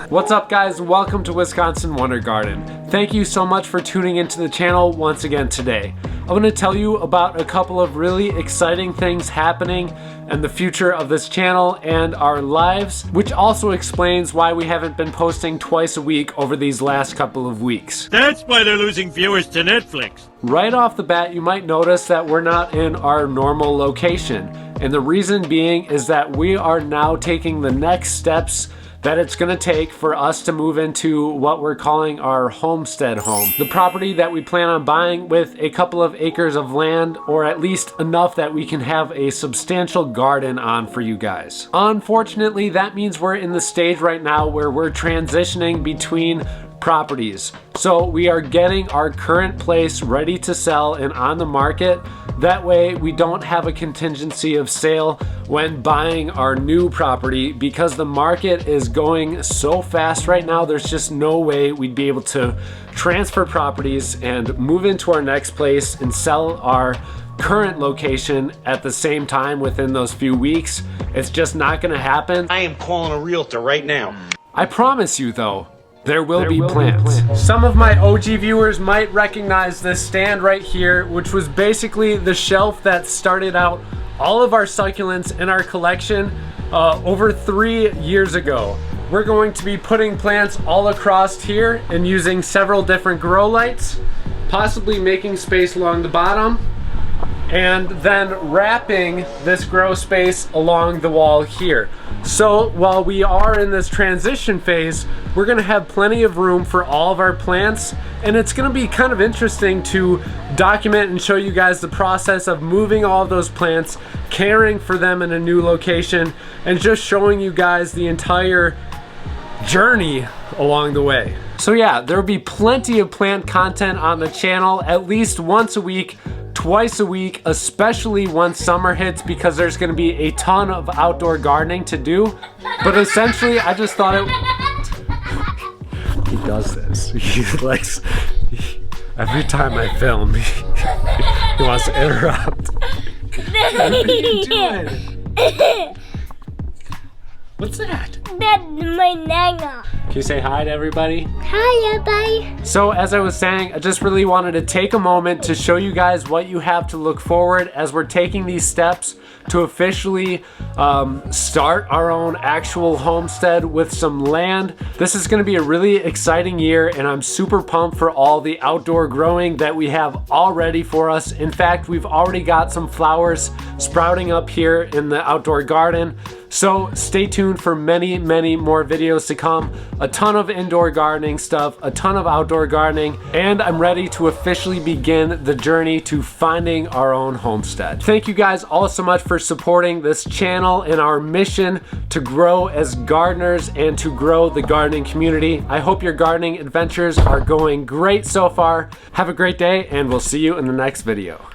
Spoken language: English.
What's up guys, welcome to Wisconsin Wonder Garden. Thank you so much for tuning into the channel once again today. I'm going to tell you about a couple of really exciting things happening and the future of this channel and our lives, which also explains why we haven't been posting twice a week over these last couple of weeks. That's why they're losing viewers to Netflix. Right off the bat, you might notice that we're not in our normal location. And the reason being is that we are now taking the next steps that it's going to take for us to move into what we're calling our homestead home. The property that we plan on buying with a couple of acres of land, or at least enough that we can have a substantial garden on for you guys. Unfortunately, that means we're in the stage right now where we're transitioning between properties. So we are getting our current place ready to sell and on the market. That way we don't have a contingency of sale when buying our new property, because the market is going so fast right now. There's just no way we'd be able to transfer properties and move into our next place and sell our current location at the same time within those few weeks. It's just not going to happen. I am calling a realtor right now. I promise you though, there will be plants. Some of my OG viewers might recognize this stand right here, which was basically the shelf that started out all of our succulents in our collection over 3 years ago. We're going to be putting plants all across here and using several different grow lights, possibly making space along the bottom, and then wrapping this grow space along the wall here. So while we are in this transition phase, we're gonna have plenty of room for all of our plants, and it's gonna be kind of interesting to document and show you guys the process of moving all of those plants, caring for them in a new location, and just showing you guys the entire journey along the way. So yeah, there will be plenty of plant content on the channel at least once a week, twice a week, especially once summer hits, because there's going to be a ton of outdoor gardening to do. But essentially, I just thought it... He does this. He likes... Every time I film, he wants to interrupt. What are you doing? What's that? That's my nana. Can you say hi to everybody? Hi, everybody. So as I was saying, I just really wanted to take a moment to show you guys what you have to look forward as we're taking these steps to officially start our own actual homestead with some land. This is going to be a really exciting year, and I'm super pumped for all the outdoor growing that we have already for us. In fact, we've already got some flowers sprouting up here in the outdoor garden. So stay tuned for many, many more videos to come. A ton of indoor gardening stuff, a ton of outdoor gardening, and I'm ready to officially begin the journey to finding our own homestead. Thank you guys all so much for supporting this channel and our mission to grow as gardeners and to grow the gardening community. I hope your gardening adventures are going great so far. Have a great day, and we'll see you in the next video.